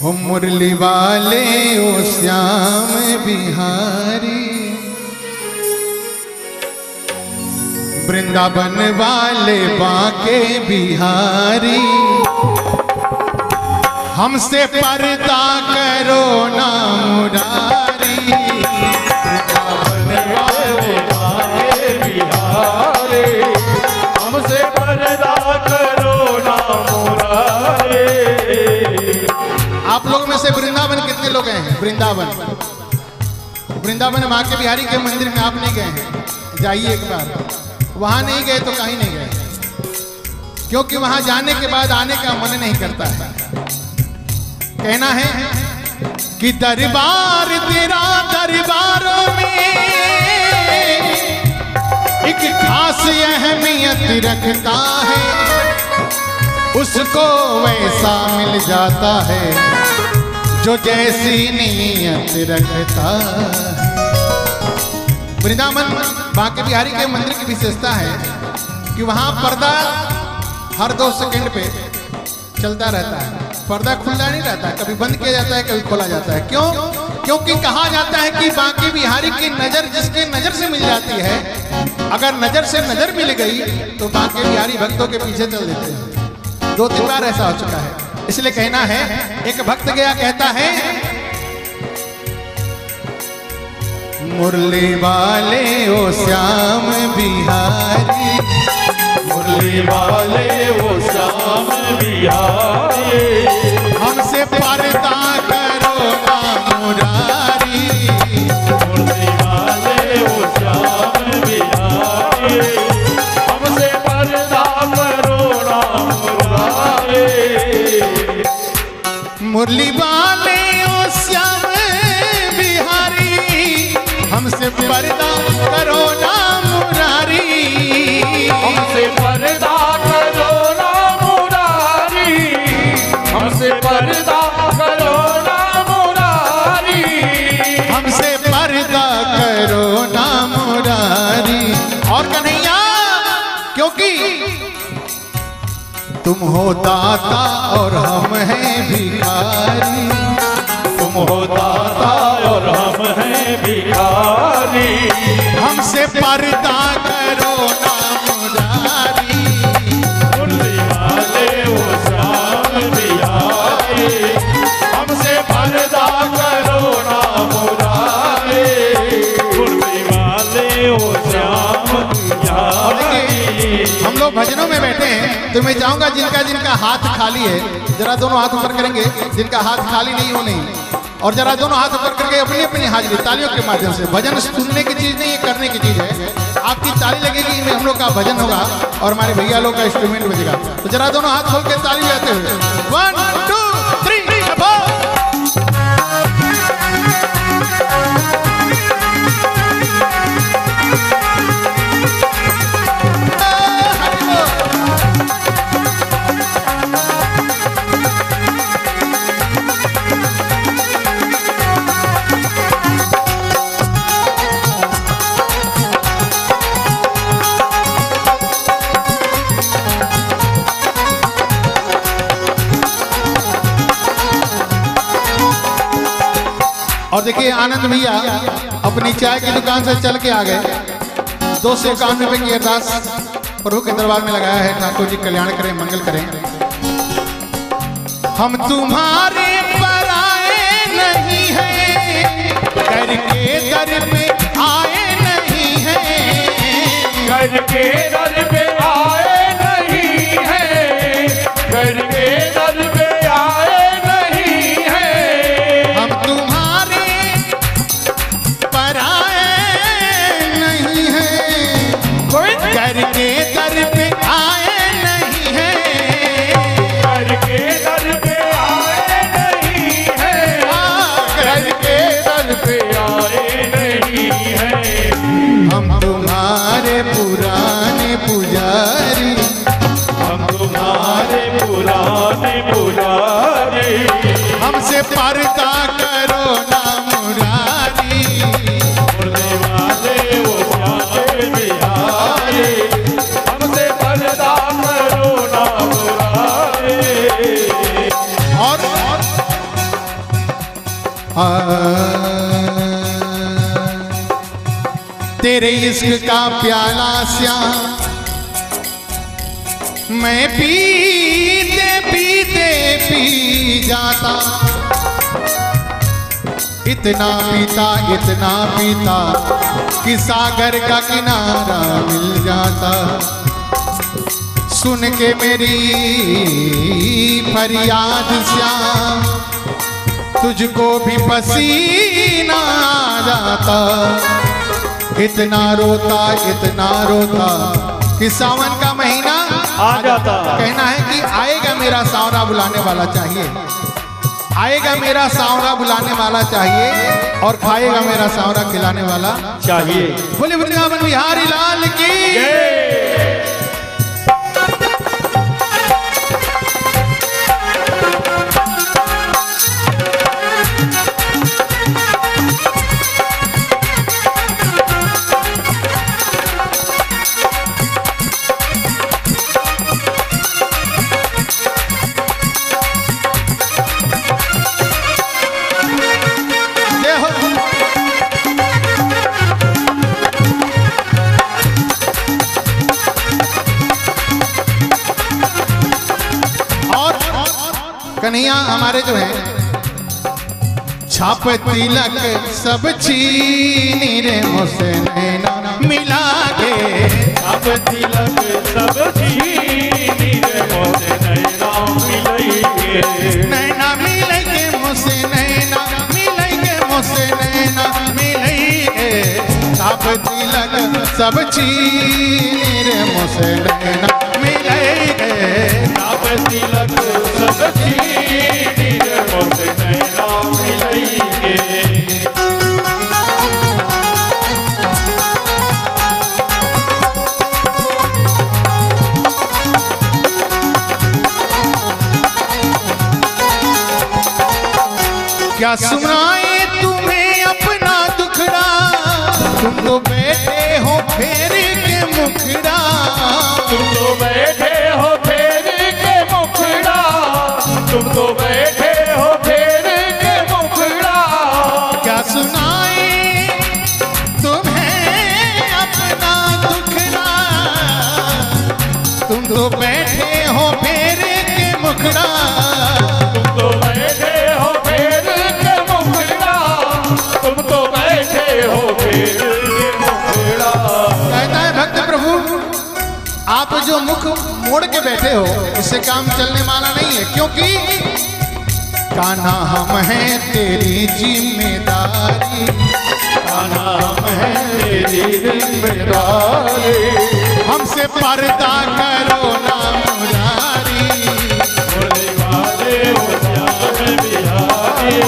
हो मुरली वाले ओ श्याम बिहारी, वृंदावन वाले बांके बिहारी, हमसे पर्दा करो ना मुरारी। वृंदावन वाले बांके बिहारी, हमसे पर्दा करो ना मुरारी। आप लोग में से वृंदावन कितने लोग हैं? वृंदावन माँ के बिहारी के मंदिर में आप नहीं गए हैं? जाइए एक बार। वहां नहीं गए तो कहीं नहीं गए, क्योंकि वहां जाने के बाद आने का मन नहीं करता है। कहना है कि दरबार तेरा दरबारों में एक खास अहमियत रखता है, उसको वैसा मिल जाता है जो जैसी नीयत रखता है। वृंदावन बांके बिहारी के मंदिर की विशेषता है कि वहां पर्दा हर 2 सेकंड पे चलता रहता है। पर्दा खुला नहीं रहता, कभी बंद किया जाता है, कभी खोला जाता है। क्यों? क्योंकि कहा जाता है कि बांके बिहारी की नजर जिसके नजर से मिल जाती है, अगर नजर से नजर मिल गई तो बांके बिहारी भक्तों के पीछे चल देते हैं। 2-3 बार ऐसा हो चुका है। इसलिए कहना है, एक भक्त गया कहता है, मुरली वाले ओ श्याम बिहारी, मुरली वाले ओ श्याम बिहारी, हमसे पर्दा करो ना मुरारी। मुरली वाले ओ श्याम बिहारी, हमसे पर्दा करो ना मुरारी। मुरली वाले ओ श्याम बिहारी, हमसे पर्दा करो ना मुरारी। हमसे पर्दा करो ना मुरारी, हमसे पर्दा करो ना मुरारी, हमसे पर्दा करो ना मुरारी। और कन्हैया, क्योंकि तुम हो दाता और हम हैं भिखारी, तुम हो दाता और हम हैं भिखारी, हमसे पर्दा करो ना मुरारी। मुरली वाले ओ श्याम बिहारी, हमसे पर्दा करो ना मुरारी। मुरली वाले ओ श्याम बिहारी। हम लोग भजनों में बैठे हैं, तो मैं चाहूंगा जिनका जिनका हाथ खाली है जरा दोनों हाथ ऊपर करेंगे, जिनका हाथ खाली नहीं हो नहीं, और जरा दोनों हाथ ऊपर करके अपनी अपनी हाजिरी तालियों के माध्यम से। भजन सुनने की चीज नहीं, ये करने की चीज है। आपकी ताली लगेगी, इनमें हम लोग का भजन होगा और हमारे भैया लोग का इंस्ट्रूमेंट बजेगा। तो जरा दोनों हाथ खोल के ताली बजाते हुए 1 2 3 4। और देखिए आनंद भैया अपनी चाय की दुकान से चल के आ गए। 251 रुपए की अरदास प्रभु के दरबार में लगाया है। ठाकुर जी कल्याण करें, मंगल करें। हम तुम्हारे पराए नहीं हैं, घर के दर पे आए नहीं हैं, घर के दर पे आए नहीं हैं, घर के दर पे आए नहीं हैं। हम तुम्हारे पराए नहीं हैं, घर के दर पे आए नहीं हैं, घर के दर पे आए नहीं हैं, घर के दर पे आए नहीं हैं। हम तुम्हारे पुराने पुजारी, हम तुम्हारे पुराने पुजारी, हमसे पर्दा करो ना मुरारी। मुरली वाले वो श्याम बिहारी, हमसे पर्दा करो ना मुरारी। और तेरे इश्क का प्याला श्याम मैं पीते पीते पी जाता, इतना पीता कि सागर का किनारा मिल जाता। सुन के मेरी फरियाद श्याम तुझको भी पसीना आ जाता, इतना रोता कि सावन का महीना आ जाता। कहना है कि आएगा मेरा सावरा बुलाने वाला चाहिए, आएगा मेरा सावरा बुलाने वाला चाहिए और खाएगा मेरा सावरा खिलाने वाला चाहिए। बोले वृंदावन बिहारी लाल की कन्हैया हमारे जो है छाप तिलक सब छीनी रे मुझसे नैना मिला के, छाप तिलक सब छीनी रे मुझसे नैना मिलेंगे, नैना मिलेंगे मुझसे नैना मिलेंगे मुझसे नैना मिलेंगे, छाप तिलक सब छीनी रे मुझसे नैना मिलेंगे, छाप तिलक सब छीनी रे मुझसे नैना मिलेंगे। क्या सुनाए तुम्हें अपना दुखड़ा, तुम तो बैठे हो फेर के मुखड़ा, तुम तो बैठे हो फेर के मुखड़ा, तुम तो बैठे हो फेर के मुखड़ा। क्या सुनाए तुम्हें अपना दुखड़ा, तुम तो बैठे हो फेर के मुखड़ा, तुम तो बैठे हो फेर के मुखड़ा, तुम तो बैठे हो फेर के मुखड़ा। कहता है भक्त प्रभु आप जो मुख मोड़ के बैठे हो इससे काम चलने वाला नहीं है, क्योंकि कान्हा हम हैं तेरी जिम्मेदारी, कान्हा हम हैं तेरी जिम्मेदारी, हमसे पर्दा करो ना मुरारी, बोले वाले हो श्याम बिहारी,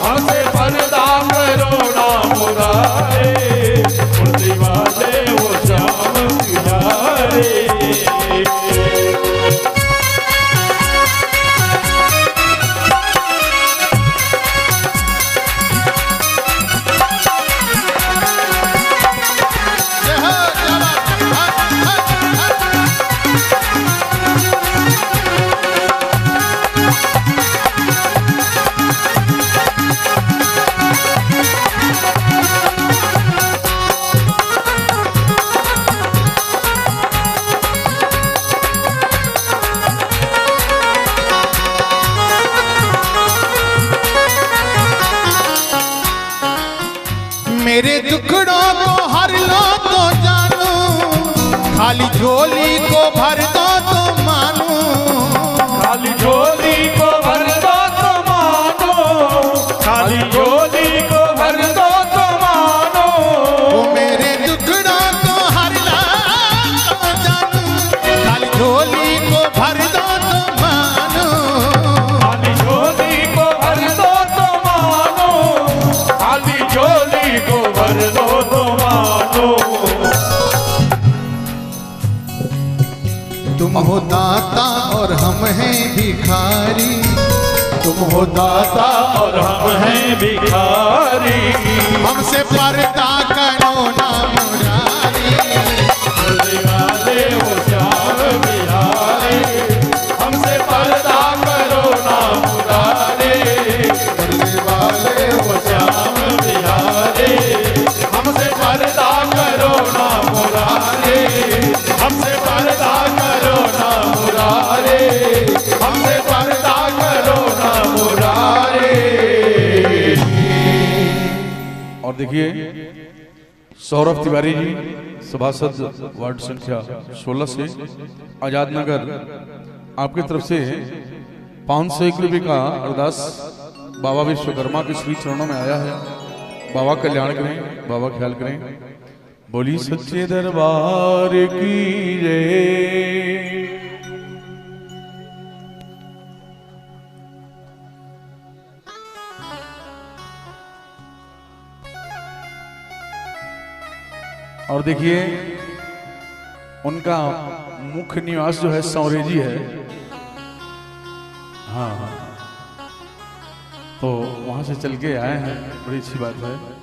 हमसे पर्दा करो ना मुरारी, बोले वाले हो श्याम बिहारी। मेरे दुखड़ों को हर लो तो जानू, खाली झोली को भर दो तो मानू, खाली झोली को भर दो तो मानो, खाली झोली को भर दो तो मानो। वो मेरे दुखड़ों को हर लो तो जानू, खाली झोली को भर दो तो मानू, खाली झोली को भर दो तो मानो, खाली झोली को भर दो तो मानो। तुम हो दाता और हम हैं भिखारी, तुम हो दाता और हम हैं भिखारी, हमसे पर्दा करो ना मुरारी, बोले वाले हो श्याम बिहारी, हमसे पर्दा करो ना मुरारी, बोले वाले देखिए सौरभ तिवारी जी सभासद वार्ड संख्या 16 से आजाद नगर, आपकी तरफ से 501 रुपये का अरदास बाबा विश्वकर्मा के श्री चरणों में आया है। बाबा कल्याण करें, बाबा ख्याल करें। बोली सच्चे दरबार की जय। और देखिए उनका मुख्य निवास जो है सौरेजी है। हाँ, तो वहां से चल के आए हैं, बड़ी अच्छी बात है।